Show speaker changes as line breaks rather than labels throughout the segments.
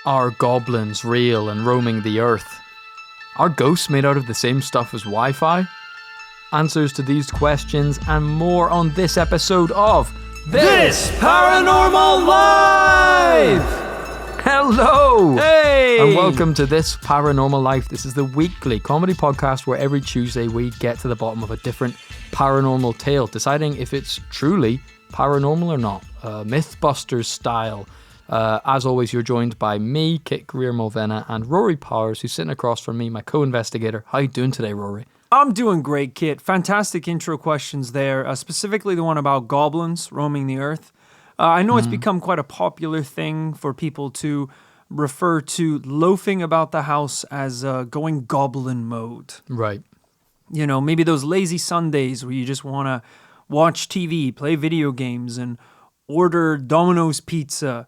Are goblins real and roaming the earth? Are ghosts made out of the same stuff as Wi-Fi? Answers to these questions and more on this episode of
This Paranormal Live!
Hello!
Hey!
And welcome to This Paranormal Life. This is the weekly comedy podcast where every Tuesday we get to the bottom of a different paranormal tale, deciding if it's truly paranormal or not, Mythbusters style. As always, you're joined by me, Kit Greer-Mulvena, and Rory Powers, who's sitting across from me, my co-investigator. How you doing today, Rory?
I'm doing great, Kit. Fantastic intro questions there, specifically the one about goblins roaming the earth. I know it's become quite a popular thing for people to refer to loafing about the house as going goblin mode.
Right.
You know, maybe those lazy Sundays where you just want to watch TV, play video games, and order Domino's pizza.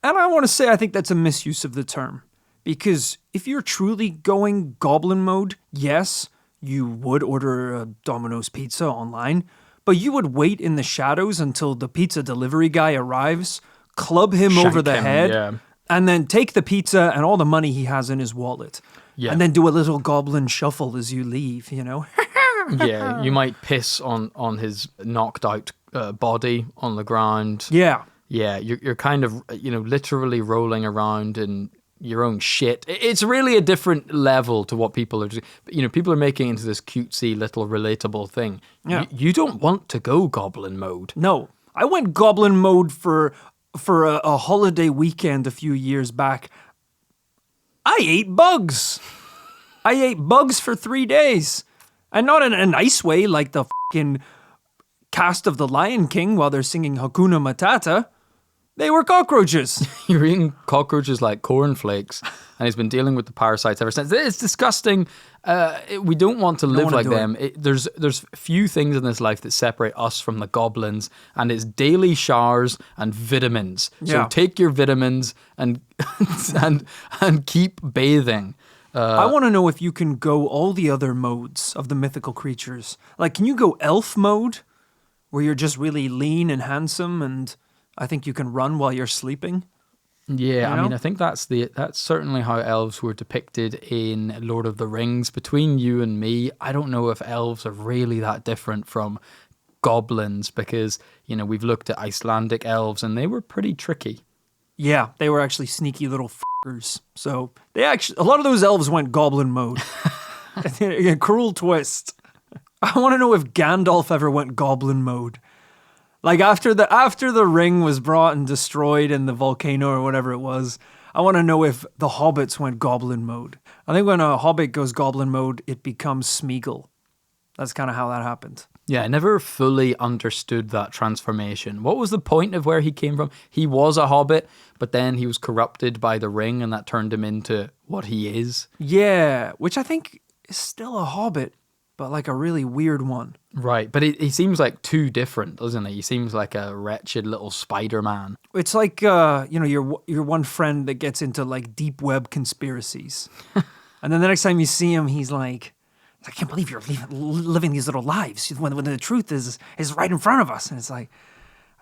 And I want to say I think that's a misuse of the term. Because if you're truly going goblin mode, yes, you would order a Domino's pizza online, but you would wait in the shadows until the pizza delivery guy arrives, club him over the head, and then take the pizza and all the money he has in his wallet. Yeah. And then do a little goblin shuffle as you leave, you know?
Yeah, you might piss on his knocked out body on the ground.
Yeah.
Yeah, you're kind of, literally rolling around in your own shit. It's really a different level to what people are doing. People are making into this cutesy little relatable thing.
Yeah.
You don't want to go goblin mode.
No. I went goblin mode for a holiday weekend a few years back. I ate bugs. I ate bugs for 3 days. And not in a nice way like the fucking cast of The Lion King while they're singing Hakuna Matata. They were cockroaches.
You're eating cockroaches like cornflakes, and he's been dealing with the parasites ever since. It's disgusting. We don't want to live like them. There's few things in this life that separate us from the goblins, and it's daily showers and vitamins. So take your vitamins and and keep bathing.
I want to know if you can go all the other modes of the mythical creatures. Like, can you go elf mode, where you're just really lean and handsome, and I think you can run while you're sleeping?
Yeah, I mean, I think that's certainly how elves were depicted in Lord of the Rings. Between you and me, I don't know if elves are really that different from goblins, because, we've looked at Icelandic elves and they were pretty tricky.
Yeah, they were actually sneaky little f***ers. So a lot of those elves went goblin mode. A cruel twist. I want to know if Gandalf ever went goblin mode. Like after the ring was brought and destroyed in the volcano or whatever it was, I want to know if the hobbits went goblin mode. I think when a hobbit goes goblin mode, it becomes Smeagol. That's kind of how that happened.
Yeah, I never fully understood that transformation. What was the point of where he came from? He was a hobbit, but then he was corrupted by the ring and that turned him into what he is.
Yeah, which I think is still a hobbit, but like a really weird one.
Right, but he seems like too different, doesn't he? He seems like a wretched little Spider-Man.
It's like, your one friend that gets into like deep web conspiracies. And then the next time you see him, he's like, I can't believe you're living these little lives when the truth is right in front of us. And it's like,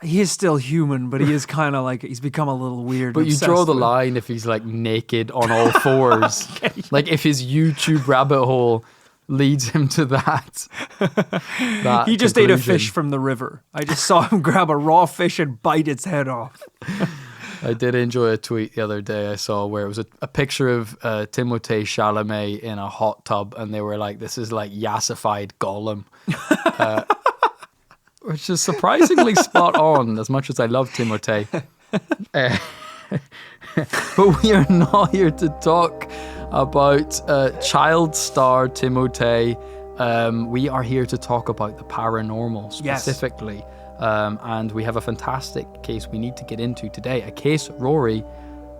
he is still human, but he is kind of like, he's become a little weird.
But you draw the line if he's like naked on all fours. Okay, yeah. Like if his YouTube rabbit hole leads him to that
he just ate a fish from the river. I just saw him grab a raw fish and bite its head off.
I did enjoy a tweet the other day I saw where it was a picture of Timothée Chalamet in a hot tub, and they were like, this is like yassified Gollum. Which is surprisingly spot on, as much as I love Timothée. But we are not here to talk about child star Timothée. We are here to talk about the paranormal specifically. Yes. And we have a fantastic case we need to get into today. A case, Rory,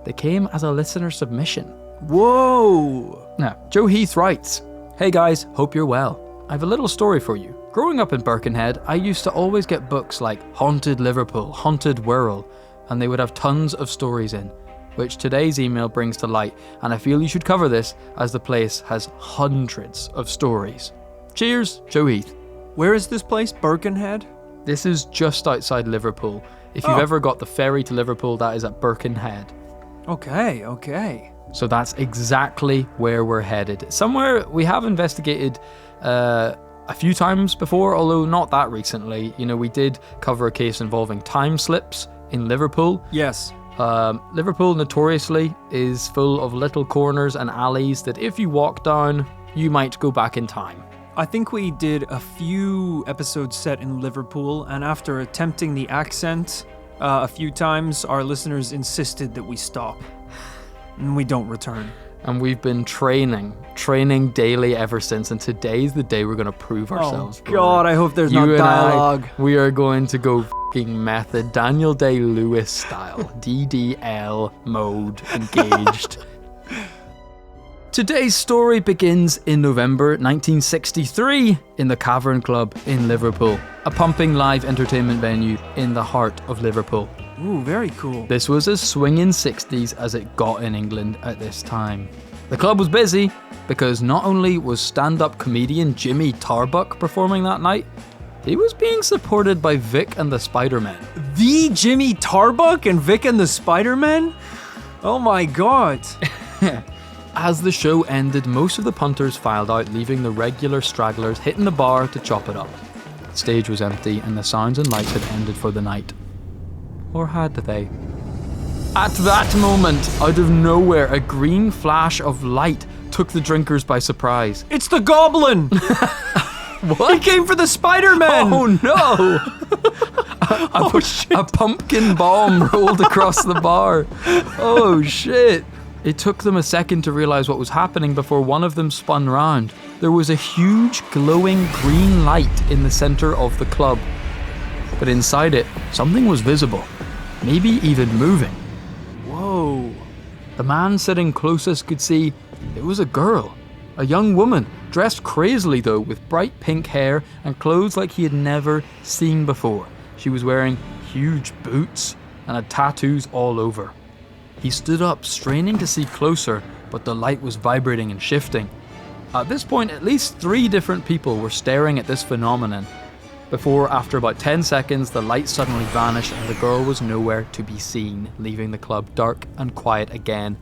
that came as a listener submission.
Whoa!
Now, Joe Heath writes, "Hey guys, hope you're well. I have a little story for you. Growing up in Birkenhead, I used to always get books like Haunted Liverpool, Haunted Whirl, and they would have tons of stories in, which today's email brings to light, and I feel you should cover this as the place has hundreds of stories. Cheers, Joe Heath."
Where is this place, Birkenhead?
This is just outside Liverpool. If you've ever got the ferry to Liverpool, that is at Birkenhead.
Okay.
So that's exactly where we're headed. Somewhere we have investigated a few times before, although not that recently. We did cover a case involving time slips in Liverpool.
Yes.
Liverpool notoriously is full of little corners and alleys that if you walk down, you might go back in time.
I think we did a few episodes set in Liverpool, and after attempting the accent a few times, our listeners insisted that we stop. And we don't return.
And we've been training daily ever since, and today's the day we're going to prove ourselves.
Oh God, I hope there's not dialogue.
We are going to go f***ing method, Daniel Day-Lewis style, DDL mode engaged. Today's story begins in November 1963 in the Cavern Club in Liverpool, a pumping live entertainment venue in the heart of Liverpool.
Ooh, very cool.
This was as swinging 60s as it got in England at this time. The club was busy because not only was stand-up comedian Jimmy Tarbuck performing that night, he was being supported by Vic and the Spider-Men.
The Jimmy Tarbuck and Vic and the Spider-Men? Oh my God.
As the show ended, most of the punters filed out, leaving the regular stragglers hitting the bar to chop it up. The stage was empty and the sounds and lights had ended for the night. Or had they? At that moment, out of nowhere, a green flash of light took the drinkers by surprise.
It's the Goblin!
What?
He came for the Spider-Man!
Oh no! A pumpkin bomb rolled across the bar. Oh shit! It took them a second to realize what was happening before one of them spun round. There was a huge glowing green light in the center of the club. But inside it, something was visible, maybe even moving.
Whoa.
The man sitting closest could see it was a girl, a young woman, dressed crazily though, with bright pink hair and clothes like he had never seen before. She was wearing huge boots and had tattoos all over. He stood up, straining to see closer, but the light was vibrating and shifting. At this point, at least 3 different people were staring at this phenomenon, before, after about 10 seconds, the light suddenly vanished and the girl was nowhere to be seen, leaving the club dark and quiet again,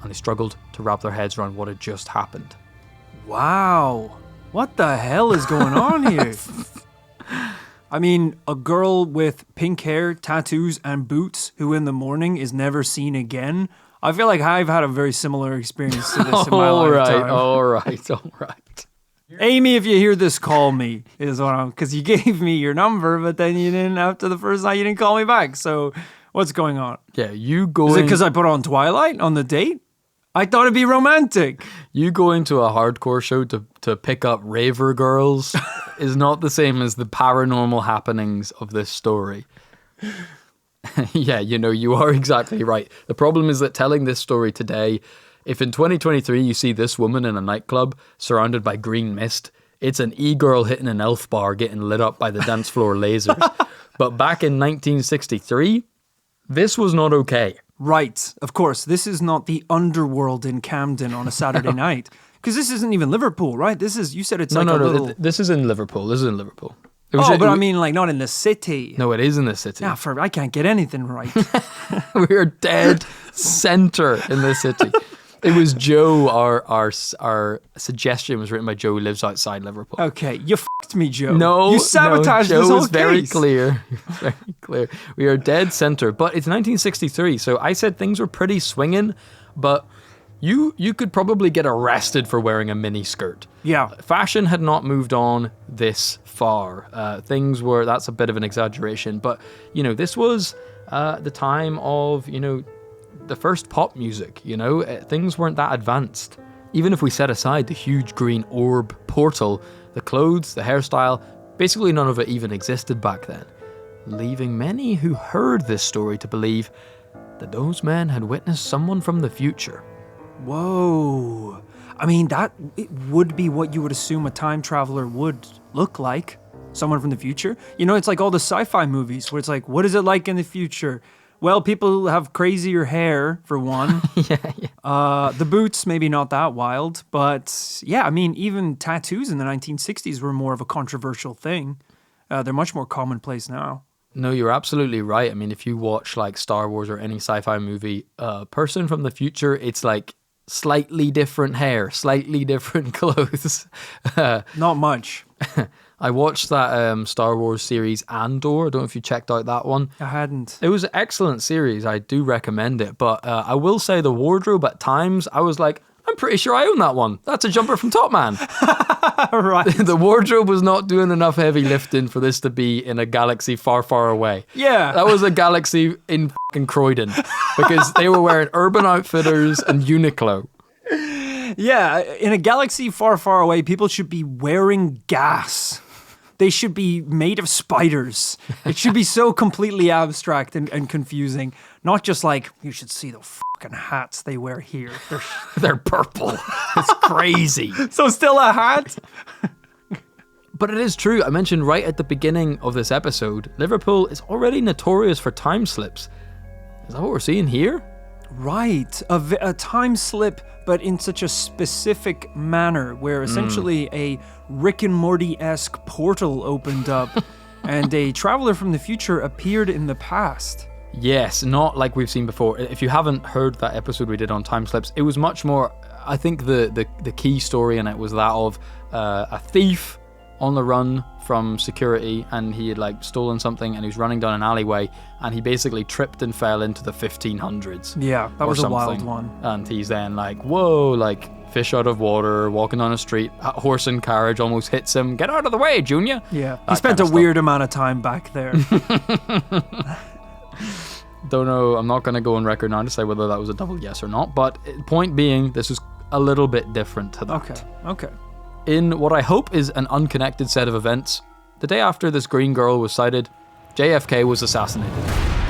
and they struggled to wrap their heads around what had just happened.
Wow. What the hell is going on here? I mean, a girl with pink hair, tattoos, and boots who in the morning is never seen again. I feel like I've had a very similar experience to this in my lifetime.
All right.
Amy, if you hear this, call me, is what I'm, because you gave me your number, but then you didn't, after the first night, you didn't call me back. So what's going on?
Yeah, you going...
Is it because I put on Twilight on the date? I thought it'd be romantic.
You going to a hardcore show to pick up raver girls is not the same as the paranormal happenings of this story. Yeah, you are exactly right. The problem is that telling this story today, if in 2023 you see this woman in a nightclub surrounded by green mist, it's an e-girl hitting an elf bar getting lit up by the dance floor lasers. But back in 1963, this was not okay.
Right, of course. This is not the underworld in Camden on a Saturday night. Because this isn't even Liverpool, right? This is, you said it's little...
This is in Liverpool.
But I mean, like, not in the city.
No, it is in the city.
Yeah, I can't get anything right.
We're dead center in the city. It was Joe, our suggestion was written by Joe who lives outside Liverpool.
Okay, you f***ed me, Joe.
No,
you sabotaged
Joe
this whole
was very
case.
clear. Very clear. We are dead center, but it's 1963, so I said things were pretty swinging, but you could probably get arrested for wearing a mini skirt.
Yeah.
Fashion had not moved on this far. That's a bit of an exaggeration, but, this was the time of, the first pop music, things weren't that advanced. Even if we set aside the huge green orb portal, the clothes, the hairstyle, basically none of it even existed back then, leaving many who heard this story to believe that those men had witnessed someone from the future.
Whoa. I mean, it would be what you would assume a time traveler would look like. Someone from the future. It's like all the sci-fi movies where it's like, what is it like in the future? Well, people have crazier hair, for one.
Yeah.
The boots, maybe not that wild. But, yeah, I mean, even tattoos in the 1960s were more of a controversial thing. They're much more commonplace now.
No, you're absolutely right. I mean, if you watch like Star Wars or any sci-fi movie, person from the future, it's like slightly different hair, slightly different clothes.
Not much.
I watched that Star Wars series Andor. I don't know if you checked out that one.
I hadn't.
It was an excellent series. I do recommend it. But I will say the wardrobe at times, I was like, I'm pretty sure I own that one. That's a jumper from Top Man.
Right.
The wardrobe was not doing enough heavy lifting for this to be in a galaxy far, far away.
Yeah.
That was a galaxy in fucking Croydon because they were wearing Urban Outfitters and Uniqlo.
Yeah, in a galaxy far, far away, people should be wearing gas. They should be made of spiders. It should be so completely abstract and confusing. Not just like, you should see the fucking hats they wear here.
They're purple. It's crazy.
So still a hat?
But it is true. I mentioned right at the beginning of this episode, Liverpool is already notorious for time slips. Is that what we're seeing here?
Right. A time slip, but in such a specific manner, where essentially a Rick and Morty-esque portal opened up and a traveler from the future appeared in the past.
Yes, not like we've seen before. If you haven't heard that episode we did on time slips, it was much more, I think the key story in it was that of a thief on the run from security, and he had like stolen something and he was running down an alleyway and he basically tripped and fell into the 1500s.
Yeah, that was a wild one.
And he's then like, whoa, like fish out of water, walking down a street, a horse and carriage almost hits him. Get out of the way, Junior.
Yeah, he spent a weird amount of time back there.
Don't know, I'm not going to go on record now to say whether that was a double yes or not, but point being, this is a little bit different to that.
Okay.
In what I hope is an unconnected set of events, the day after this green girl was sighted, JFK was assassinated.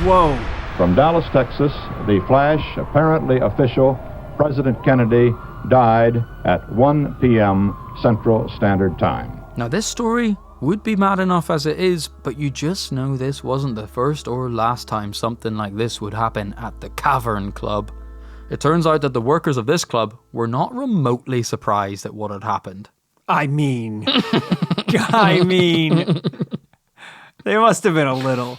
Whoa.
From Dallas, Texas, the flash, apparently official, President Kennedy died at 1 p.m. Central Standard Time.
Now this story would be mad enough as it is, but you just know this wasn't the first or last time something like this would happen at the Cavern Club. It turns out that the workers of this club were not remotely surprised at what had happened.
I mean, they must have been a little.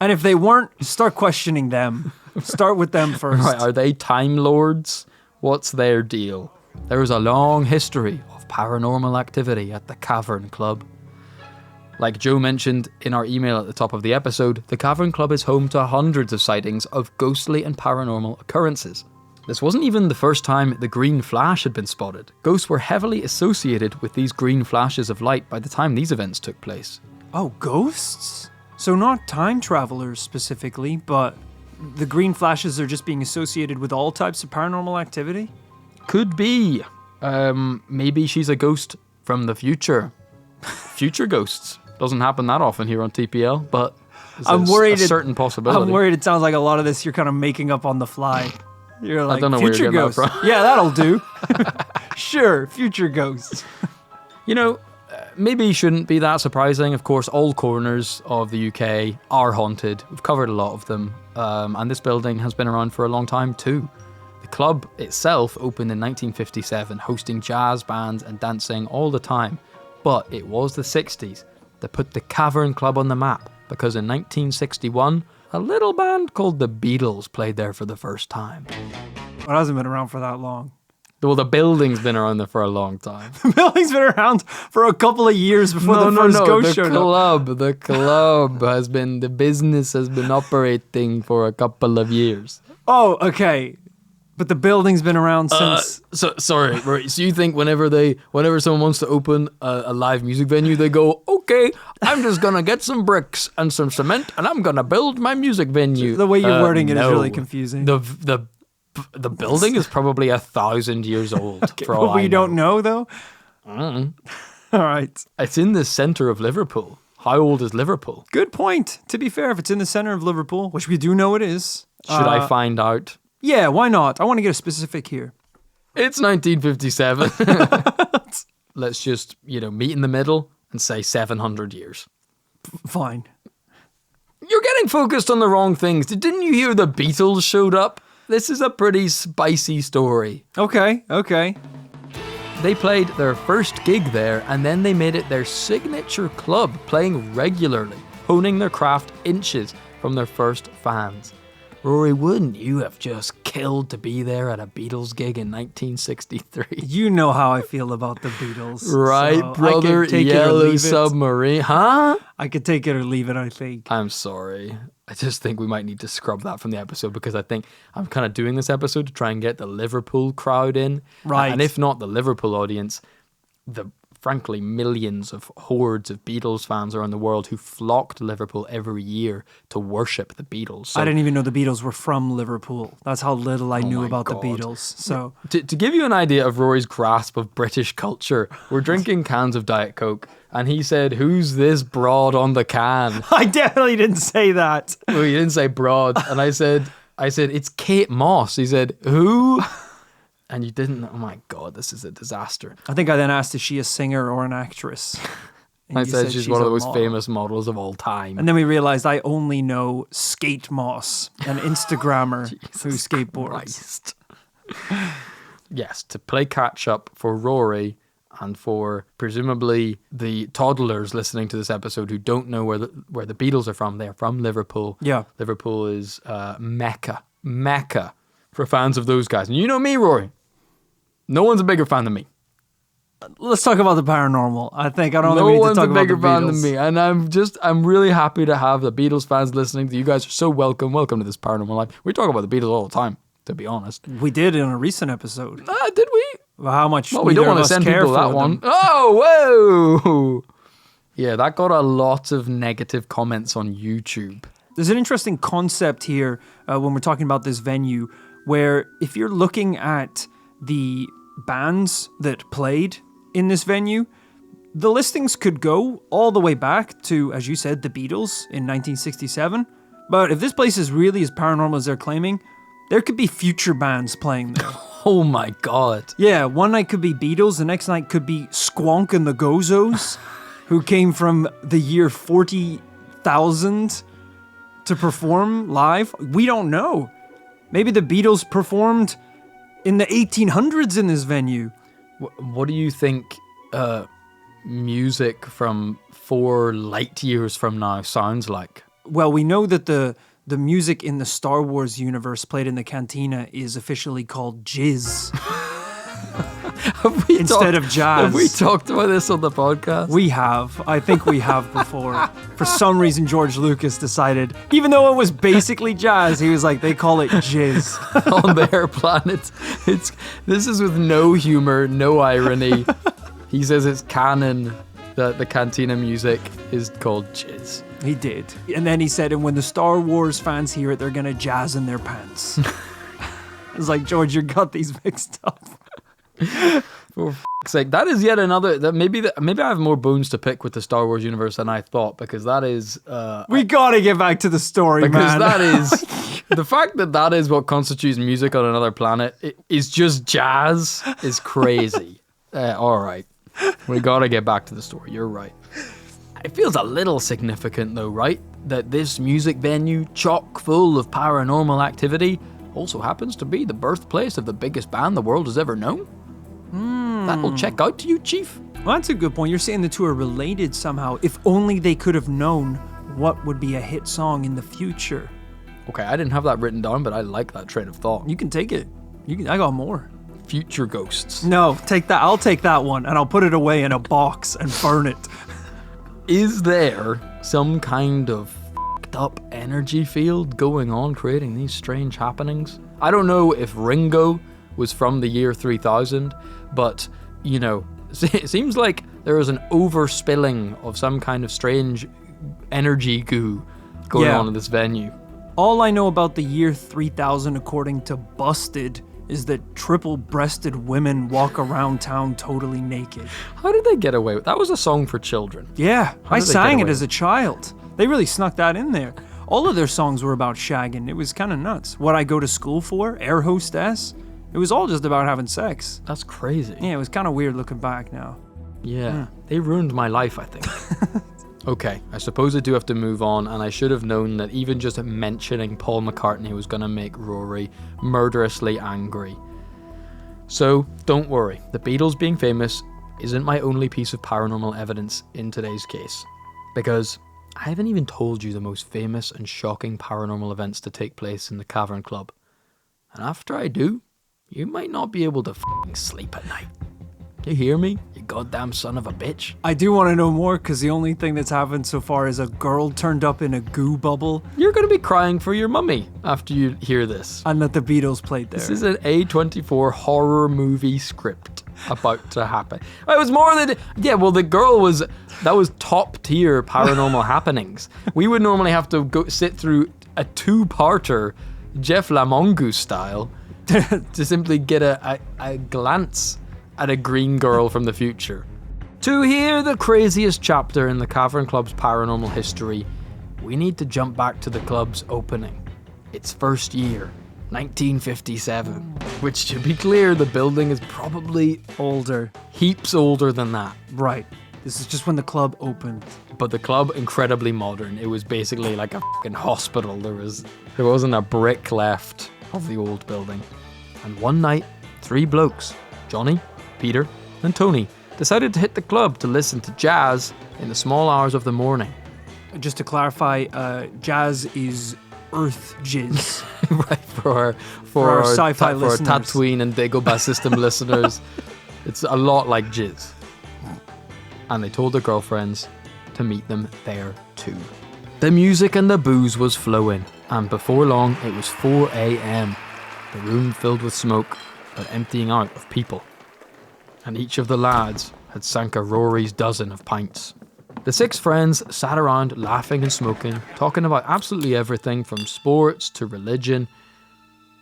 And if they weren't, start questioning them. Start with them first.
Right, are they Time Lords? What's their deal? There is a long history of paranormal activity at the Cavern Club. Like Joe mentioned in our email at the top of the episode, the Cavern Club is home to hundreds of sightings of ghostly and paranormal occurrences. This wasn't even the first time the green flash had been spotted. Ghosts were heavily associated with these green flashes of light by the time these events took place.
Oh, ghosts? So not time travelers specifically, but the green flashes are just being associated with all types of paranormal activity?
Could be. Maybe she's a ghost from the future. Future ghosts. Doesn't happen that often here on TPL, but
I'm worried
a certain possibility.
I'm worried it sounds like a lot of this you're kind of making up on the fly. You're like,
I don't know
future
where you're
ghosts.
getting that from.
Yeah, that'll do. Sure, future ghosts.
You know, maybe it shouldn't be that surprising. Of course, all corners of the UK are haunted. We've covered a lot of them. And this building has been around for a long time too. The club itself opened in 1957, hosting jazz bands and dancing all the time. But it was the 60s that put the Cavern Club on the map, because in 1961, a little band called the Beatles played there for the first time.
It hasn't been around for that long.
Well, the building's been around there for a long time.
The building's been around for a couple of years before the first ghost showed up.
The club has been, the business has been operating for a couple of years.
Oh, okay. But the building's been around since...
Sorry, Rory. So you think whenever someone wants to open a live music venue, they go, okay, I'm just going to get some bricks and some cement and I'm going to build my music venue.
The way you're wording it is really confusing.
The building is probably 1,000 years old.
Okay,
for all
but we
I know.
don't know, though? All right.
It's in the centre of Liverpool. How old is Liverpool?
Good point. To be fair, if it's in the centre of Liverpool, which we do know it is...
Should I find out?
Yeah, why not? I want to get a specific here.
It's 1957. Let's just, meet in the middle and say 700 years.
Fine.
You're getting focused on the wrong things. Didn't you hear the Beatles showed up? This is a pretty spicy story.
Okay.
They played their first gig there, and then they made it their signature club, playing regularly, honing their craft inches from their first fans. Rory, wouldn't you have just killed to be there at a Beatles gig in 1963?
You know how I feel about the Beatles.
Right,
so
brother,
I could take it or
Yellow
leave it.
Submarine. Huh?
I could take it or leave it, I think.
I'm sorry. I just think we might need to scrub that from the episode because I think I'm kind of doing this episode to try and get the Liverpool crowd in.
Right.
And if not the Liverpool audience, the frankly millions of hordes of Beatles fans around the world who flock to Liverpool every year to worship the Beatles. So,
I didn't even know the Beatles were from Liverpool. That's how little I knew
my
about
God.
the Beatles. So
to give you an idea of Rory's grasp of British culture, we're drinking cans of Diet Coke, and he said, "Who's this broad on the can?"
I definitely didn't say that.
Well, he didn't say broad, and I said, "It's Kate Moss." He said, "Who?" And you didn't. Oh my God, this is a disaster.
I think I then asked, is she a singer or an actress? And
I
you
said she's one of
a
the most
model.
famous models of all time.
And then we realized I only know Skate Moss, an Instagrammer who skateboards.
Christ. Yes, to play catch up for Rory and for presumably the toddlers listening to this episode who don't know where the Beatles are from. They're from Liverpool.
Yeah.
Liverpool is Mecca for fans of those guys. And you know me, Rory. No one's a bigger fan than me.
Let's talk about the paranormal. I don't think we
No
need to
one's
talk
a
about the
bigger fan than
Beatles.
me. And I'm really happy to have the Beatles fans listening. You guys are so welcome. Welcome to this Paranormal Life. We talk about the Beatles all the time, to be honest.
We did in a recent episode.
Did we?
Well, how much
Well, we don't
neither
want
of
to
us
send
care
people that
for
one.
them.
Oh, whoa. Yeah, that got a lot of negative comments on YouTube.
There's an interesting concept here when we're talking about this venue, where if you're looking at the bands that played in this venue, the listings could go all the way back to, as you said, the Beatles in 1967. But if this place is really as paranormal as they're claiming, there could be future bands playing there.
Oh my God.
Yeah, one night could be Beatles, the next night could be Squonk and the Gozos, who came from the year 40,000 to perform live. We don't know. Maybe the Beatles performed in the 1800s in this venue.
What do you think music from 4 light years from now sounds like?
Well, we know that the music in the Star Wars universe played in the cantina is officially called jizz instead of jazz.
Have we talked about this on the podcast?
We have. I think we have before. For some reason, George Lucas decided, even though it was basically jazz, he was like, they call it jizz.
On their planet. This is with no humor, no irony. He says it's canon that the cantina music is called jizz.
He did. And then he said, and when the Star Wars fans hear it, they're going to jazz in their pants. It's like, George, you got these mixed up.
For f***'s sake, that is yet another. Maybe I have more bones to pick with the Star Wars universe than I thought, because that is.
We got to get back to the story,
Because
man.
that is the fact that is what constitutes music on another planet. Is just jazz is crazy. All right, we got to get back to the story. You're right. It feels a little significant though, right? That this music venue, chock full of paranormal activity, also happens to be the birthplace of the biggest band the world has ever known. That'll check out to you, Chief.
Well, that's a good point. You're saying the two are related somehow. If only they could have known what would be a hit song in the future.
Okay, I didn't have that written down, but I like that train of thought.
You can take it. I got more.
Future ghosts.
No, take that. I'll take that one, and I'll put it away in a box and burn it.
Is there some kind of f***ed up energy field going on creating these strange happenings? I don't know if Ringo was from the year 3000, but, you know, it seems like there is an overspilling of some kind of strange energy goo going on in this venue.
All I know about the year 3000, according to Busted, is that triple-breasted women walk around town totally naked.
How did they get away with that? Was a song for children.
Yeah, I
did they
sang
get
it
away
as a child. They really snuck that in there. All of their songs were about shagging. It was kind of nuts. What I Go to School For, Air Hostess, it was all just about having sex.
That's crazy.
Yeah, it was kind of weird looking back now.
Yeah, they ruined my life, I think. Okay, I suppose I do have to move on, and I should have known that even just mentioning Paul McCartney was going to make Rory murderously angry. So, don't worry, the Beatles being famous isn't my only piece of paranormal evidence in today's case. Because I haven't even told you the most famous and shocking paranormal events to take place in the Cavern Club. And after I do, you might not be able to f***ing sleep at night. You hear me, you goddamn son of a bitch?
I do want to know more, because the only thing that's happened so far is a girl turned up in a goo bubble.
You're going to be crying for your mummy after you hear this.
And that the Beatles played there.
This is an A24 horror movie script about to happen. It was more than... Yeah, well, the girl was... That was top tier paranormal happenings. We would normally have to go sit through a two-parter, Jeff Lamongu style, to simply get a glance at a green girl from the future. To hear the craziest chapter in the Cavern Club's paranormal history, we need to jump back to the club's opening. Its first year, 1957. Which, to be clear, the building is probably
older.
Heaps older than that.
Right. This is just when the club opened.
But the club, incredibly modern. It was basically like a fucking hospital. There wasn't a brick left of the old building. And one night, 3 blokes, Johnny, Peter, and Tony, decided to hit the club to listen to jazz in the small hours of the morning.
Just to clarify, jazz is earth jizz.
Right, for our
sci-fi listeners.
For our Tatooine and Dagobah system listeners, it's a lot like jizz. And they told their girlfriends to meet them there too. The music and the booze was flowing, and before long it was 4 a.m. The room filled with smoke, but emptying out of people. And each of the lads had sank a Rory's dozen of pints. The 6 friends sat around laughing and smoking, talking about absolutely everything from sports to religion.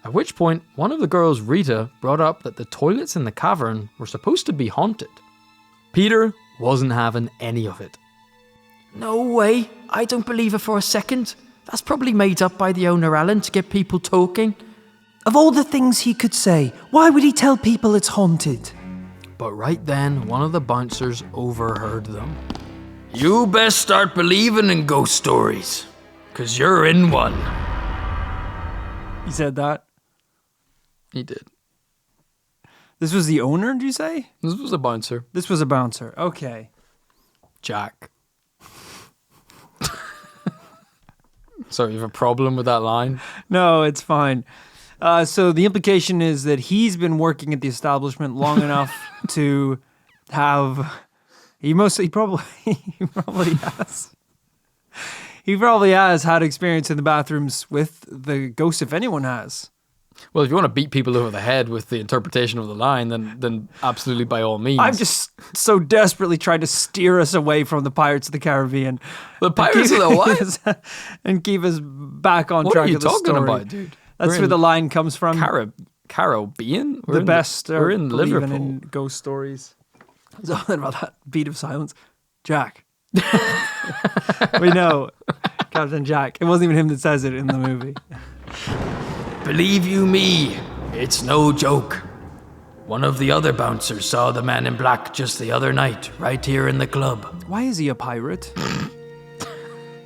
At which point, one of the girls, Rita, brought up that the toilets in the cavern were supposed to be haunted. Peter wasn't having any of it. No way, I don't believe it for a second. That's probably made up by the owner Alan to get people talking.
Of all the things he could say, why would he tell people it's haunted?
But right then, one of the bouncers overheard them. You best start believing in ghost stories, 'cause you're in one.
He said that?
He did.
This was the owner, did you say?
This was a bouncer.
This was a bouncer. Okay.
Jack. Sorry, you have a problem with that line?
No, it's fine. So the implication is that he's been working at the establishment long enough to have... He probably has. He probably has had experience in the bathrooms with the ghost, if anyone has.
Well, if you want to beat people over the head with the interpretation of the line, then absolutely by all means.
I'm just so desperately trying to steer us away from the Pirates of the Caribbean.
The Pirates of the what?
And keep us back on track of the story.
What are you talking about, dude?
That's where the line comes from.
Caribbean?
We're in
Liverpool.
In ghost stories. Something about that beat of silence. Jack. We know. Captain Jack. It wasn't even him that says it in the movie.
Believe you me, it's no joke. One of the other bouncers saw the man in black just the other night, right here in the club.
Why is he a pirate?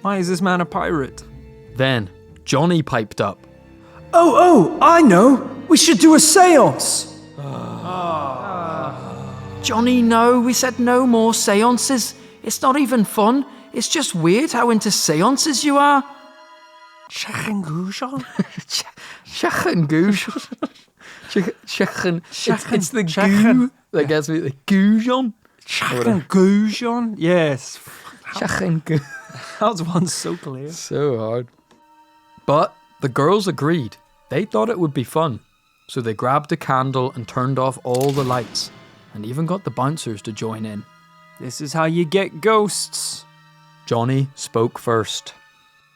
Why is this man a pirate?
Then, Johnny piped up.
Oh, I know. We should do a seance.
Johnny, no, we said no more seances. It's not even fun. It's just weird how into seances you are.
Shacklady?
It's the goo that gets me. The goo.
Shacklady? Yes.
Shacklady.
That was one so clear.
So hard. But the girls agreed. They thought it would be fun. So they grabbed a candle and turned off all the lights. And even got the bouncers to join in.
This is how you get ghosts.
Johnny spoke first.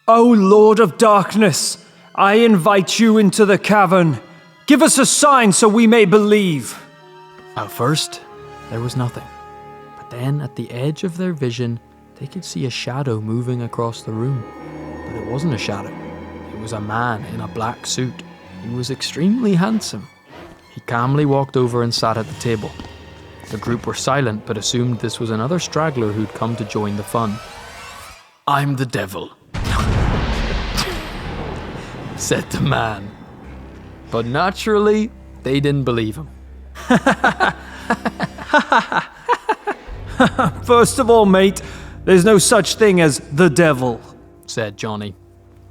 Oh, Lord of Darkness, I invite you into the cavern. Give us a sign so we may believe.
At first, there was nothing. But then, at the edge of their vision, they could see a shadow moving across the room. But it wasn't a shadow. It was a man in a black suit. He was extremely handsome. He calmly walked over and sat at the table. The group were silent, but assumed this was another straggler who'd come to join the fun. I'm the devil, said the man. But naturally, they didn't believe him.
First of all, mate, There's no such thing as the devil,
said Johnny.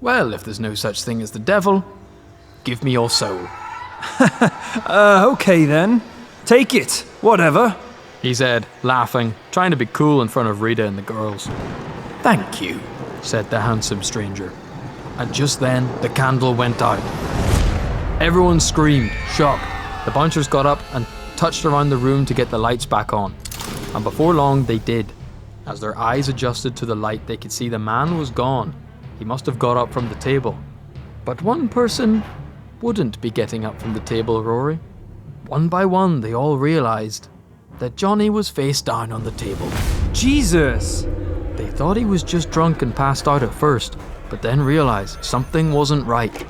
Well, if there's no such thing as the devil, give me your soul.
Okay then. Take it. Whatever.
He said, laughing, trying to be cool in front of Rita and the girls. Thank you, said the handsome stranger. And just then, the candle went out. Everyone screamed, shocked. The Bunchers got up and touched around the room to get the lights back on. And before long, they did. As their eyes adjusted to the light, they could see the man was gone. He must have got up from the table. But one person wouldn't be getting up from the table, Rory. One by one, they all realized that Johnny was face down on the table.
Jesus!
They thought he was just drunk and passed out at first, but then realized something wasn't right.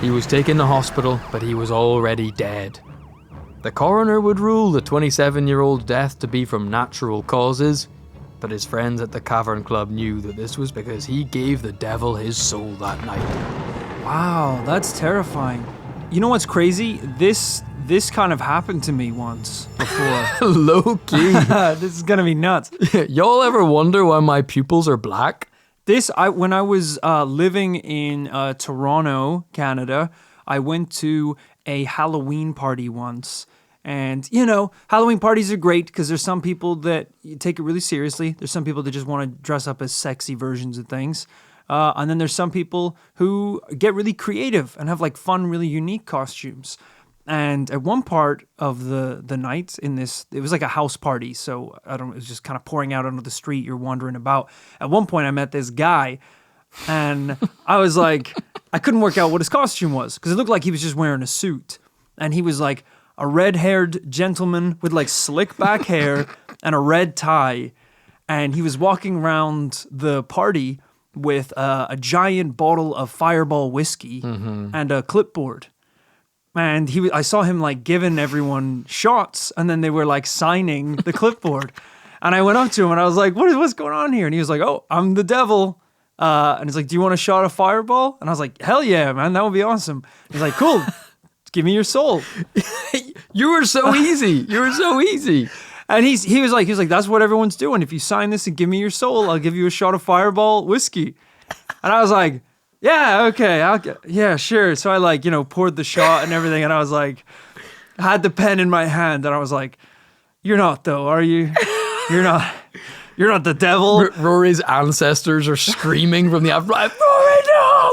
He was taken to hospital, but he was already dead. The coroner would rule the 27-year-old death to be from natural causes, but his friends at the Cavern Club knew that this was because he gave the devil his soul that night.
Wow, that's terrifying. You know what's crazy? This kind of happened to me once before.
Low key.
This is gonna be nuts.
Y'all ever wonder why my pupils are black?
When I was living in Toronto, Canada, I went to a Halloween party once. And, you know, Halloween parties are great because there's some people that take it really seriously. There's some people that just want to dress up as sexy versions of things. And then there's some people who get really creative and have like fun, really unique costumes. And at one part of the night in this, it was like a house party. So it was just kind of pouring out onto the street. You're wandering about. At one point I met this guy and I was like, I couldn't work out what his costume was because it looked like he was just wearing a suit. And he was like a red-haired gentleman with like slick back hair and a red tie. And he was walking around the party with a giant bottle of Fireball whiskey and a clipboard. And I saw him like giving everyone shots, and then they were like signing the clipboard. And I went up to him and I was like, what's going on here? And he was like, oh, I'm the devil. And he's like, do you want a shot of Fireball? And I was like, hell yeah, man, that would be awesome. He's like, cool, give me your soul.
You were so easy. You were so easy.
And he was like, that's what everyone's doing. If you sign this and give me your soul, I'll give you a shot of Fireball whiskey. And I was like, yeah, okay, yeah, sure. So I like, poured the shot and everything. And I was like, I had the pen in my hand and I was like, you're not though, are you? You're not the devil.
Rory's ancestors are screaming from the afterlife. Rory, no!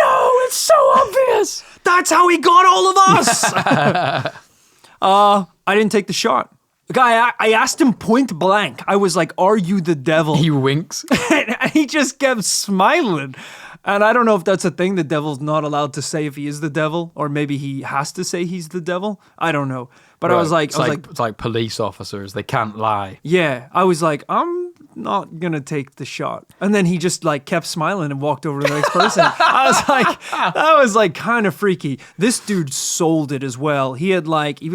No, it's so obvious.
That's how he got all of us. I didn't take the shot. The guy, I asked him point blank. I was like, are you the devil?
He winks.
And he just kept smiling. And I don't know if that's a thing. The devil's not allowed to say if he is the devil, or maybe he has to say he's the devil. I don't know. But right.
It's like police officers. They can't lie.
Yeah. I was like, I'm not going to take the shot. And then he just like kept smiling and walked over to the next person. I was like, that was like kind of freaky. This dude sold it as well. He was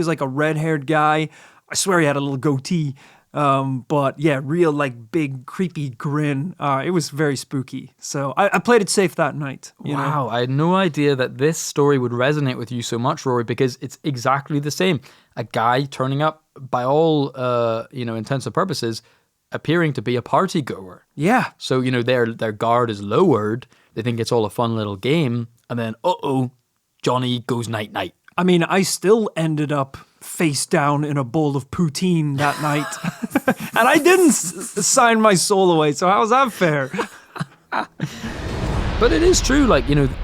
like a red-haired guy. I swear he had a little goatee. But yeah, real like big creepy grin. It was very spooky. So I played it safe that night.
Wow, I had no idea that this story would resonate with you so much, Rory, because it's exactly the same. A guy turning up, by all intents and purposes, appearing to be a party goer.
Yeah.
So their guard is lowered. They think it's all a fun little game, and then Johnny goes night night.
I mean, I still ended up face down in a bowl of poutine that night. And I didn't sign my soul away, so how's that fair?
But it is true,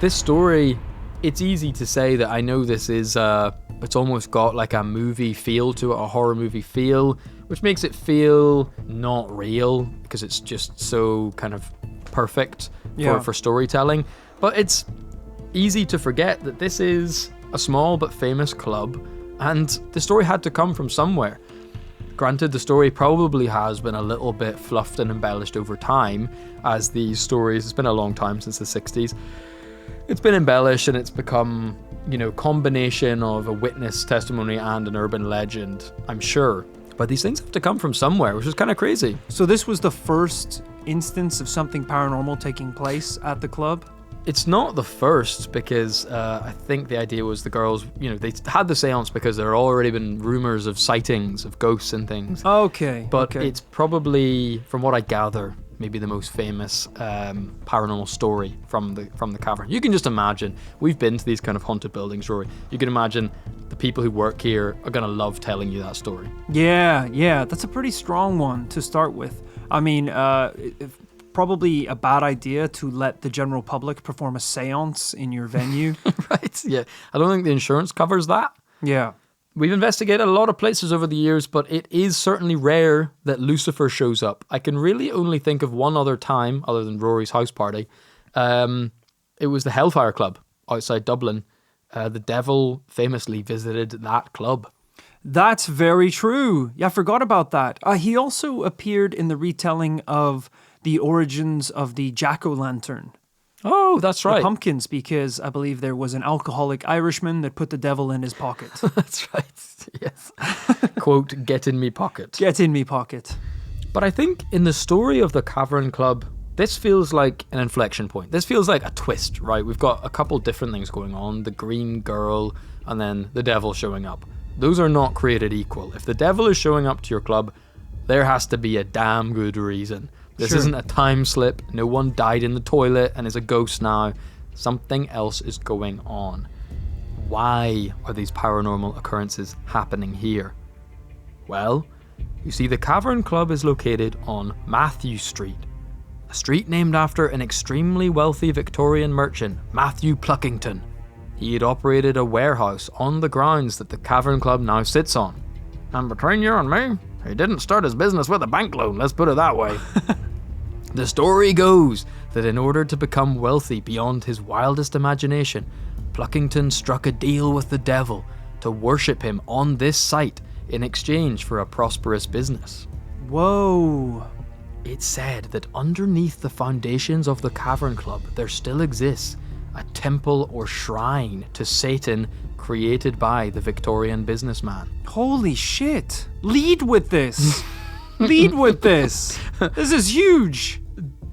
this story, it's easy to say that I know this is, it's almost got like a movie feel to it, a horror movie feel, which makes it feel not real, because it's just so kind of perfect for storytelling. But it's easy to forget that this is a small but famous club, and the story had to come from somewhere. Granted, the story probably has been a little bit fluffed and embellished over time, as these stories, it's been a long time since the 60s, it's been embellished and it's become, combination of a witness testimony and an urban legend, I'm sure. But these things have to come from somewhere, which is kind of crazy.
So this was the first instance of something paranormal taking place at the club?
It's not the first because I think the idea was the girls, they had the seance because there had already been rumors of sightings of ghosts and things.
Okay.
But it's probably, from what I gather, maybe the most famous paranormal story from the cavern. You can just imagine, we've been to these kind of haunted buildings, Rory. You can imagine the people who work here are going to love telling you that story.
Yeah, that's a pretty strong one to start with. I mean, probably a bad idea to let the general public perform a seance in your venue.
Right, yeah. I don't think the insurance covers that.
Yeah.
We've investigated a lot of places over the years, but it is certainly rare that Lucifer shows up. I can really only think of one other time, other than Rory's house party. It was the Hellfire Club outside Dublin. The devil famously visited that club.
That's very true. Yeah, I forgot about that. He also appeared in the retelling of the origins of the jack-o'-lantern.
Oh, that's right.
The pumpkins, because I believe there was an alcoholic Irishman that put the devil in his pocket.
That's right, yes. Quote, get in me pocket.
Get in me pocket.
But I think in the story of the Cavern Club, this feels like an inflection point. This feels like a twist, right? We've got a couple different things going on. The green girl and then the devil showing up. Those are not created equal. If the devil is showing up to your club, there has to be a damn good reason. This isn't a time slip. No one died in the toilet and is a ghost now. Something else is going on. Why are these paranormal occurrences happening here? Well, you see, the Cavern Club is located on Matthew Street, a street named after an extremely wealthy Victorian merchant, Matthew Pluckington. He had operated a warehouse on the grounds that the Cavern Club now sits on. And between you and me, he didn't start his business with a bank loan, let's put it that way. The story goes that in order to become wealthy beyond his wildest imagination, Pluckington struck a deal with the devil to worship him on this site in exchange for a prosperous business.
Whoa.
It's said that underneath the foundations of the Cavern Club, there still exists a temple or shrine to Satan created by the Victorian businessman.
Holy shit. Lead with this. Lead with this. This is huge.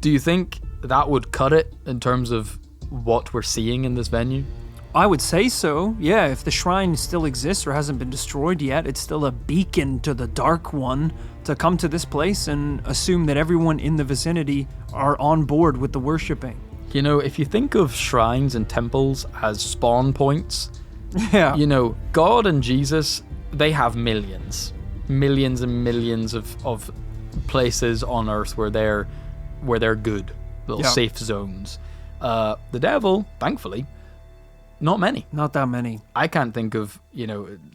Do you think that would cut it in terms of what we're seeing in this venue?
I would say so. Yeah, if the shrine still exists or hasn't been destroyed yet, it's still a beacon to the Dark One to come to this place and assume that everyone in the vicinity are on board with the worshipping.
You know, if you think of shrines and temples as spawn points,
yeah,
God and Jesus, they have millions and millions of places on earth where they're good, little safe zones. The devil, thankfully, not many.
Not that many.
I can't think of,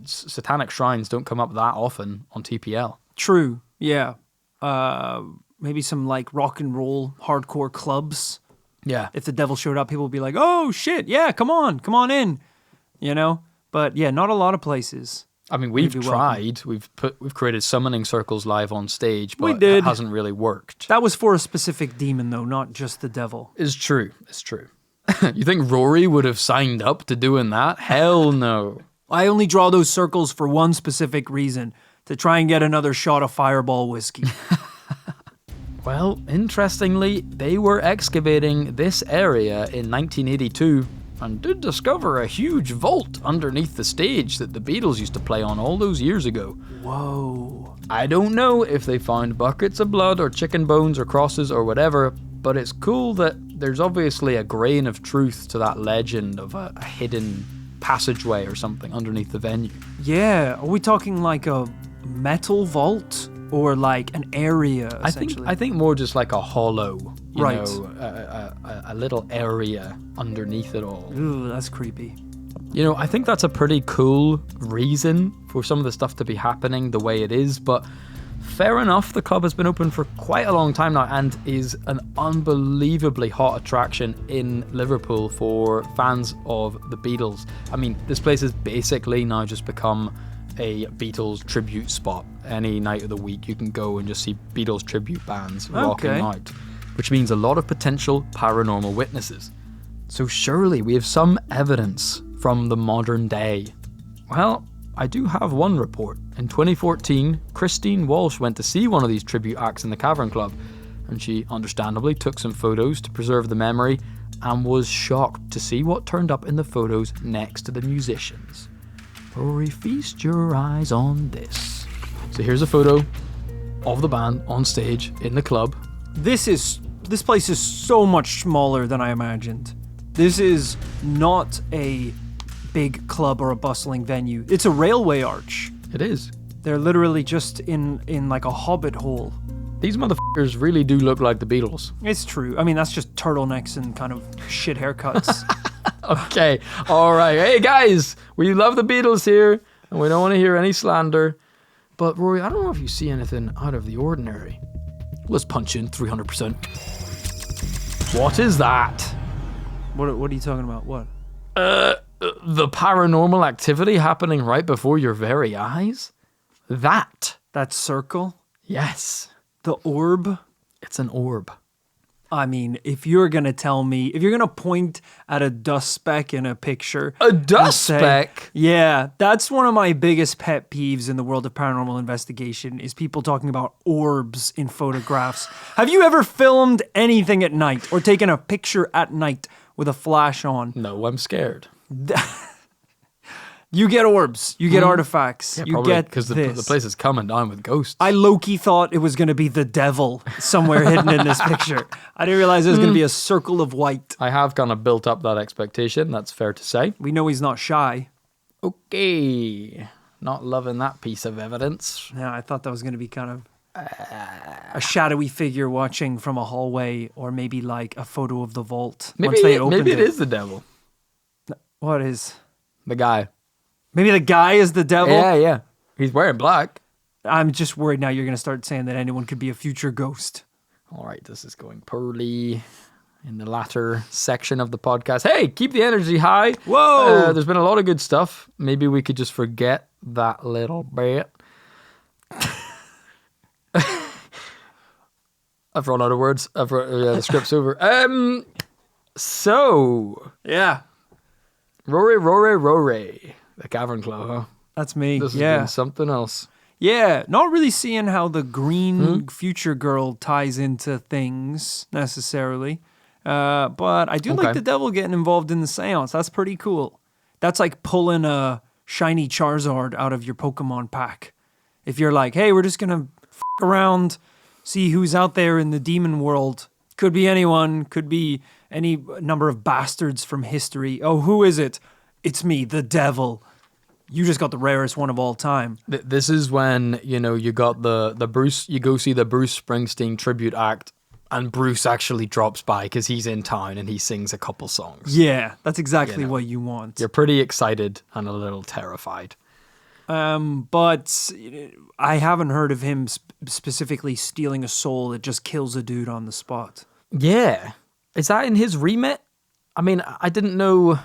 satanic shrines don't come up that often on TPL.
True, yeah. Maybe some like rock and roll hardcore clubs.
Yeah.
If the devil showed up, people would be like, oh shit, yeah, come on in. But yeah, not a lot of places.
I mean, we've tried. Welcome. We've created summoning circles live on stage, but
it
it hasn't really worked.
That was for a specific demon, though, not just the devil.
It's true. You think Rory would have signed up to doing that? Hell no.
I only draw those circles for one specific reason, to try and get another shot of Fireball whiskey.
Well, interestingly, they were excavating this area in 1982 and did discover a huge vault underneath the stage that the Beatles used to play on all those years ago.
Whoa.
I don't know if they found buckets of blood or chicken bones or crosses or whatever, but it's cool that there's obviously a grain of truth to that legend of a hidden passageway or something underneath the venue.
Yeah, are we talking like a metal vault or like an area, essentially?
I think more just like a hollow,
right.
A little area underneath it all.
Ooh, that's creepy.
I think that's a pretty cool reason for some of the stuff to be happening the way it is, but fair enough, the club has been open for quite a long time now and is an unbelievably hot attraction in Liverpool for fans of the Beatles. I mean, this place has basically now just become a Beatles tribute spot. Any night of the week you can go and just see Beatles tribute bands rocking out, which means a lot of potential paranormal witnesses. So surely we have some evidence from the modern day. Well, I do have one report. In 2014, Christine Walsh went to see one of these tribute acts in the Cavern Club, and she understandably took some photos to preserve the memory, and was shocked to see what turned up in the photos next to the musicians. Rory, feast your eyes on this. So here's a photo of the band on stage in the club.
This place is so much smaller than I imagined. This is not a big club or a bustling venue. It's a railway arch.
It is.
They're literally just in like a hobbit hole.
These motherfuckers really do look like the Beatles.
It's true. I mean, that's just turtlenecks and kind of shit haircuts.
Okay, all right. Hey guys, we love the Beatles here, and we don't want to hear any slander. But Rory, I don't know if you see anything out of the ordinary. Let's punch in 300%. What is that?
What are you talking about? What?
The paranormal activity happening right before your very eyes? That
circle?
Yes.
The orb?
It's an orb.
I mean, if you're going to point at a dust speck in a picture.
A dust speck?
Yeah, that's one of my biggest pet peeves in the world of paranormal investigation is people talking about orbs in photographs. Have you ever filmed anything at night or taken a picture at night with a flash on?
No, I'm scared.
You get orbs. You get artifacts.
Yeah,
you
probably,
get
because the
this.
place is coming down with ghosts.
I low-key thought it was going to be the devil somewhere hidden in this picture. I didn't realize it was going to be a circle of white.
I have kind of built up that expectation. That's fair to say.
We know he's not shy.
Okay. Not loving that piece of evidence.
Yeah, I thought that was going to be kind of a shadowy figure watching from a hallway, or maybe like a photo of the vault.
Maybe
once they opened
it is the devil.
What is?
The guy.
Maybe the guy is the devil?
Yeah. He's wearing black.
I'm just worried now you're going to start saying that anyone could be a future ghost.
All right, this is going poorly in the latter section of the podcast. Hey, keep the energy high.
Whoa!
There's been a lot of good stuff. Maybe we could just forget that little bit. I've run out of words. The script's over. So,
Yeah.
Rory. The Cavern Club, huh?
That's me.
This has
yeah.
been something else.
Yeah, not really seeing how the green future girl ties into things necessarily. But I do like the devil getting involved in the seance. That's pretty cool. That's like pulling a shiny Charizard out of your Pokemon pack. If you're like, hey, we're just going to f around, see who's out there in the demon world. Could be anyone, could be any number of bastards from history. Oh, who is it? It's me, the devil. You just got the rarest one of all time.
This is when, you got the Bruce, you go see the Bruce Springsteen tribute act, and Bruce actually drops by because he's in town and he sings a couple songs.
Yeah, that's exactly what you want.
You're pretty excited and a little terrified.
But I haven't heard of him specifically stealing a soul that just kills a dude on the spot.
Yeah. Is that in his remit? I mean, I didn't know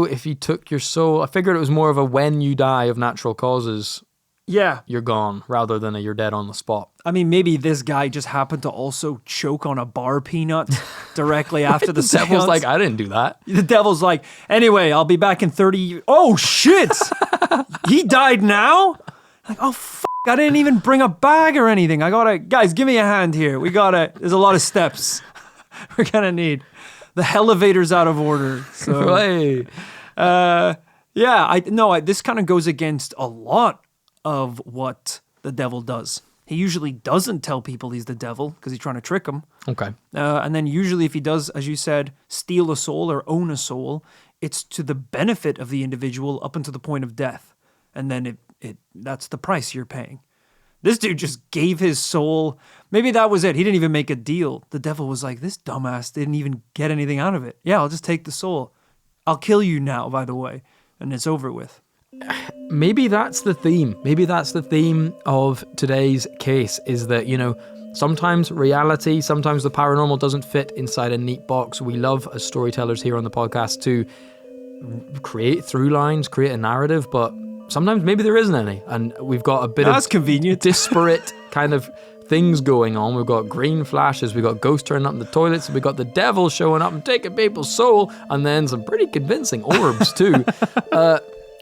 if he took your soul. I figured it was more of a when you die of natural causes,
yeah,
you're gone, rather than a you're dead on the spot.
I mean, maybe this guy just happened to also choke on a bar peanut directly after the seance.
The devil's like, I didn't do that.
The devil's like, anyway, I'll be back in 30 years. Oh, shit! He died now? Like, oh, I didn't even bring a bag or anything. Guys, give me a hand here. There's a lot of steps we're gonna need. The elevator's out of order. So,
Hey.
This kind of goes against a lot of what the devil does. He usually doesn't tell people he's the devil because he's trying to trick them.
Okay.
And then usually if he does, as you said, steal a soul or own a soul, it's to the benefit of the individual up until the point of death. And then that's the price you're paying. This dude just gave his soul. Maybe that was it. He didn't even make a deal. The devil was like, this dumbass didn't even get anything out of it. Yeah, I'll just take the soul. I'll kill you now, by the way. And it's over with.
Maybe that's the theme. Maybe that's the theme of today's case, is that, sometimes reality, sometimes the paranormal doesn't fit inside a neat box. We love, as storytellers here on the podcast, to create through lines, create a narrative, but sometimes maybe there isn't any, and we've got a bit
That's
of
convenient.
disparate kind of things going on. We've got green flashes, we've got ghosts turning up in the toilets, we've got the devil showing up and taking people's soul, and then some pretty convincing orbs too.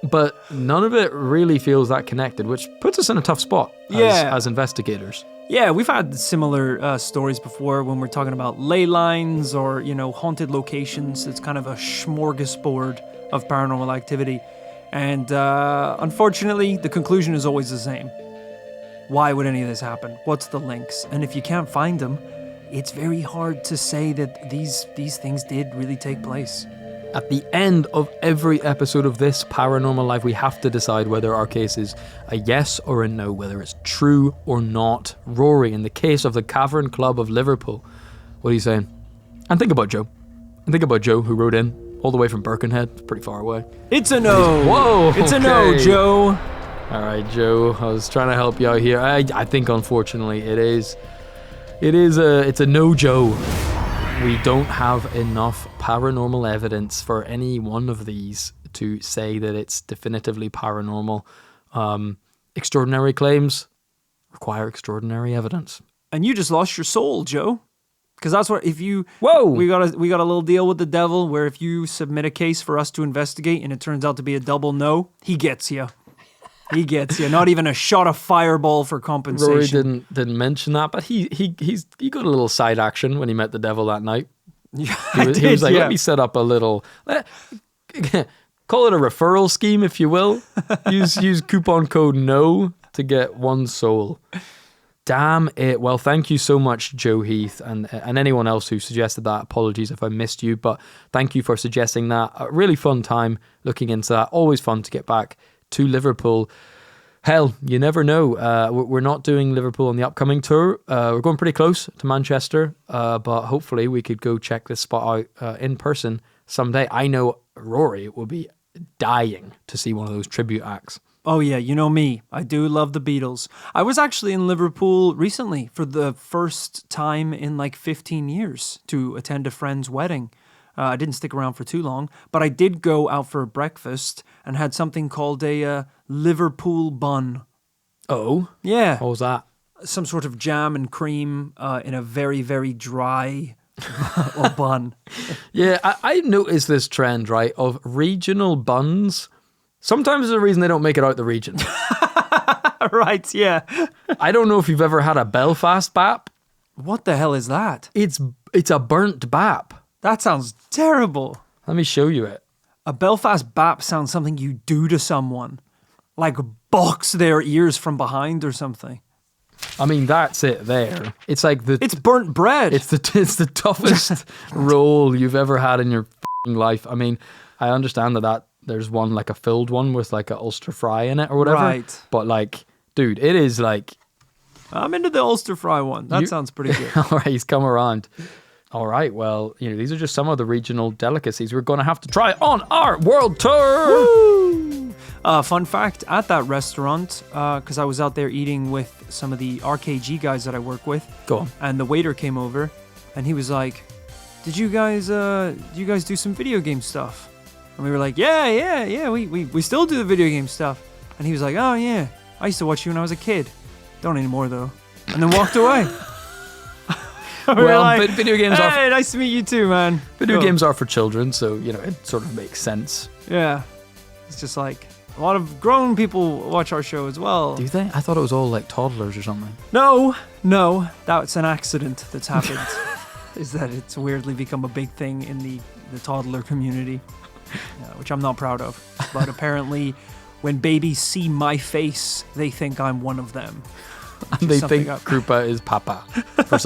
but none of it really feels that connected, which puts us in a tough spot as investigators.
Yeah, we've had similar stories before when we're talking about ley lines or, haunted locations. It's kind of a smorgasbord of paranormal activity. And unfortunately, the conclusion is always the same. Why would any of this happen? What's the links? And if you can't find them, it's very hard to say that these things did really take place.
At the end of every episode of this Paranormal Life, we have to decide whether our case is a yes or a no, whether it's true or not. Rory, in the case of the Cavern Club of Liverpool, what are you saying? And think about Joe. And think about Joe, who wrote in all the way from Birkenhead. It's pretty far away.
It's a no.
Whoa.
It's a no, Joe.
All right, Joe. I was trying to help you out here. I think, unfortunately, it's a no, Joe. We don't have enough paranormal evidence for any one of these to say that it's definitively paranormal. Extraordinary claims require extraordinary evidence.
And you just lost your soul, Joe. Because that's what, if you...
Whoa!
We got a little deal with the devil where if you submit a case for us to investigate and it turns out to be a double no, he gets you. He gets you. Not even a shot of fireball for compensation.
Rory didn't mention that, but he got a little side action when he met the devil that night.
Yeah,
He was like, let me set up a little... Call it a referral scheme, if you will. Use coupon code NO to get one soul. Damn it. Well, thank you so much, Joe Heath, and anyone else who suggested that. Apologies if I missed you, but thank you for suggesting that. A really fun time looking into that. Always fun to get back to Liverpool. Hell, you never know. We're not doing Liverpool on the upcoming tour. We're going pretty close to Manchester, but hopefully we could go check this spot out in person someday. I know Rory will be dying to see one of those tribute acts.
Oh yeah, you know me. I do love the Beatles. I was actually in Liverpool recently for the first time in like 15 years to attend a friend's wedding. I didn't stick around for too long, but I did go out for breakfast and had something called a Liverpool bun.
Oh?
Yeah.
What was that?
Some sort of jam and cream in a very, very dry bun.
Yeah, I noticed this trend, right, of regional buns. Sometimes there's a reason they don't make it out the region.
Right, yeah.
I don't know if you've ever had a Belfast bap.
What the hell is that?
It's a burnt bap.
That sounds terrible.
Let me show you it.
A Belfast bap sounds something you do to someone. Like box their ears from behind or something.
I mean, that's it there. It's like
It's burnt bread.
It's the toughest roll you've ever had in your life. I mean, I understand that there's one, like a filled one with like a Ulster fry in it or whatever.
Right.
But like, dude, it is like...
I'm into the Ulster fry one. That sounds pretty good.
All right, he's come around. All right, well, these are just some of the regional delicacies we're going to have to try on our world tour.
Woo! Fun fact, at that restaurant, because I was out there eating with some of the RKG guys that I work with.
Go on.
And the waiter came over, and he was like, "Did you guys do some video game stuff?" And we were like, "Yeah, we still do the video game stuff." And he was like, "Oh yeah, I used to watch you when I was a kid. Don't anymore though." And then walked away.
Well,
like,
but video games are...
Hey, nice to meet you too, man.
Video
Cool.
games are for children, so, it sort of makes sense.
Yeah. It's just like, a lot of grown people watch our show as well.
Do they? I thought it was all like toddlers or something.
No, that's an accident that's happened. Is that it's weirdly become a big thing in the toddler community, which I'm not proud of. But apparently, when babies see my face, they think I'm one of them.
And they think Krupa is Papa.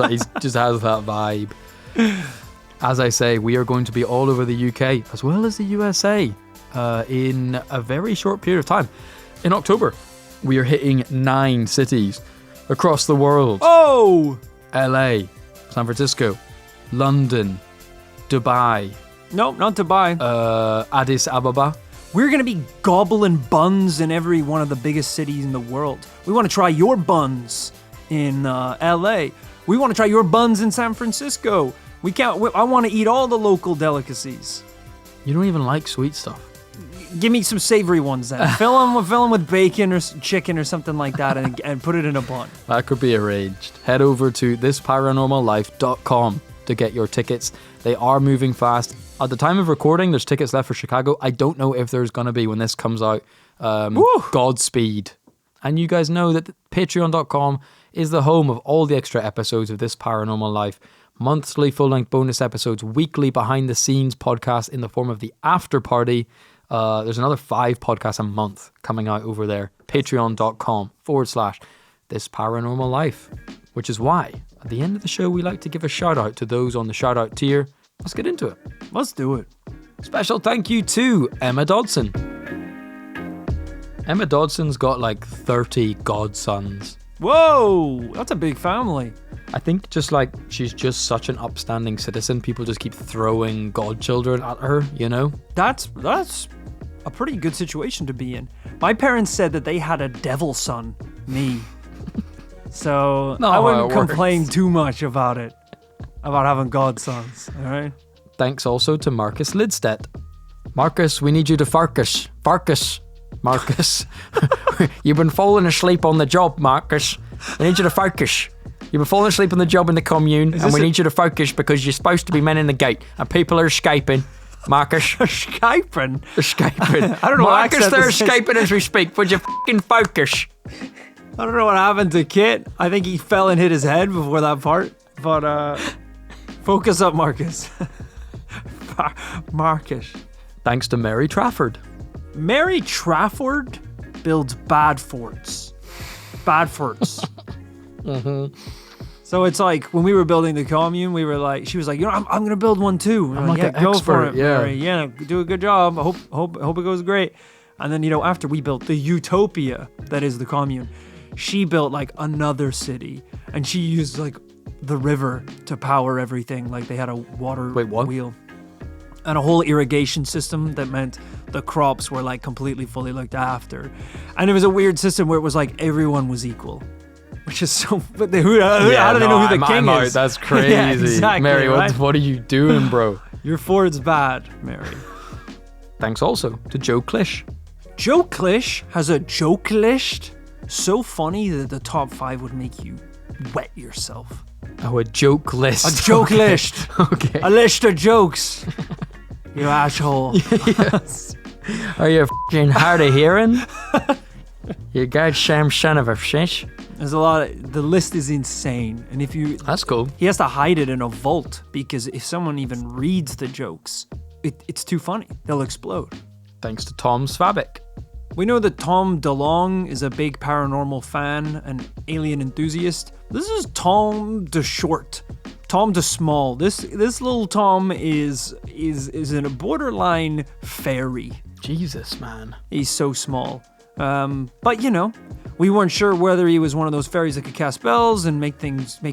He just has that vibe. As I say, we are going to be all over the UK as well as the USA in a very short period of time. In October, we are hitting 9 cities across the world.
Oh!
LA, San Francisco, London, Dubai.
Nope, not Dubai.
Addis Ababa.
We're going to be gobbling buns in every one of the biggest cities in the world. We want to try your buns in LA. We want to try your buns in San Francisco. I want to eat all the local delicacies.
You don't even like sweet stuff.
Give me some savory ones then. fill them with bacon or chicken or something like that and put it in a bun.
That could be arranged. Head over to thisparanormallife.com to get your tickets. They are moving fast. At the time of recording, there's tickets left for Chicago. I don't know if there's going to be when this comes out. Godspeed. And you guys know that patreon.com is the home of all the extra episodes of This Paranormal Life. Monthly full-length bonus episodes, weekly behind-the-scenes podcasts in the form of the After Party. There's another 5 podcasts a month coming out over there. Patreon.com/This Paranormal Life. Which is why, at the end of the show, we like to give a shout-out to those on the shout-out tier. Let's get into it.
Let's do it.
Special thank you to Emma Dodson. Emma Dodson's got like 30 godsons.
Whoa, that's a big family.
I think just like she's just such an upstanding citizen, people just keep throwing godchildren at her, you know?
That's a pretty good situation to be in. My parents said that they had a devil son, me. So I wouldn't complain too much about it, about having godsons, all right?
Thanks also to Marcus Lidstedt. Marcus, we need you to Farkas. Marcus. You've been falling asleep on the job, Marcus. We need you to focus. You've been falling asleep on the job in the commune, and we need you to focus because you're supposed to be men in the gate, and people are escaping. Marcus.
Escaping?
Escaping.
I don't know
Marcus,
what
they're escaping as we speak. Would you fucking focus?
I don't know what happened to Kit. I think he fell and hit his head before that part. But focus up, Marcus. Marcus.
Thanks to Mary Trafford.
Mary Trafford builds bad forts. Bad forts.
Mm-hmm.
So it's like when we were building the commune, we were like, she was like, I'm going to build one too.
I'm like,
yeah, go
expert,
for it,
yeah.
Mary. Yeah, do a good job. I hope it goes great. And then, after we built the utopia that is the commune, she built like another city, and she used like the river to power everything. Like they had a water wheel and a whole irrigation system that meant the crops were like completely fully looked after. And it was a weird system where it was like everyone was equal, which is so. But how do they know who the king is?
That's crazy.
Yeah, exactly,
Mary,
right?
what are you doing, bro?
Your Ford's bad, Mary.
Thanks also to Joe Klish.
Joe Klish has a joke list so funny that the top 5 would make you wet yourself.
Oh, a joke list.
A joke list.
Okay.
A list of jokes. You asshole.
Yes. Are you f***ing hard of hearing? You goddamn son of a fish.
There's a lot the list is insane. And
That's cool.
He has to hide it in a vault because if someone even reads the jokes, it's too funny. They'll explode.
Thanks to Tom Svabik.
We know that Tom DeLong is a big paranormal fan and alien enthusiast. This is Tom DeShort. Tom DeSmall. This little Tom is in a borderline fairy.
Jesus, man.
He's so small. But we weren't sure whether he was one of those fairies that could cast spells and make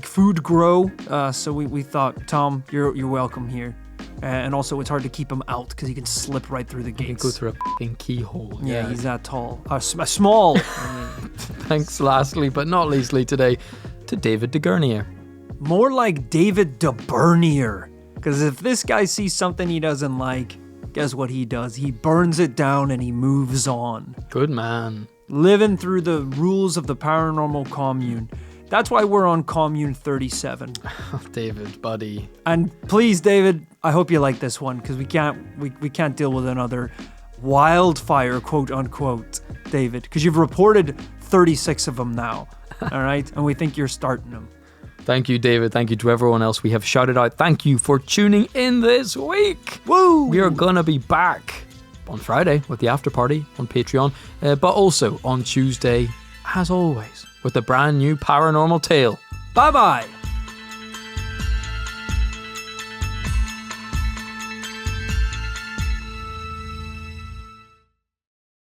food grow. So we thought, Tom, you're welcome here. And also, it's hard to keep him out because he can slip right through the gates.
He can go through a fucking keyhole.
Yeah, he's that tall. Small.
Thanks, lastly but not leastly today, to David DeGurnier.
More like David DeBurnier. Because if this guy sees something he doesn't like, guess what he does? He burns it down and he moves on.
Good man.
Living through the rules of the paranormal commune. That's why we're on commune 37.
Oh, David, buddy.
And please, David, I hope you like this one because we can't deal with another wildfire, quote unquote, David, because you've reported 36 of them now. All right, and we think you're starting them.
Thank you, David. Thank you to everyone else we have shouted out. Thank you for tuning in this week.
Woo!
We are gonna be back on Friday with the after party on Patreon, but also on Tuesday, as always, with a brand new paranormal tale.
Bye-bye.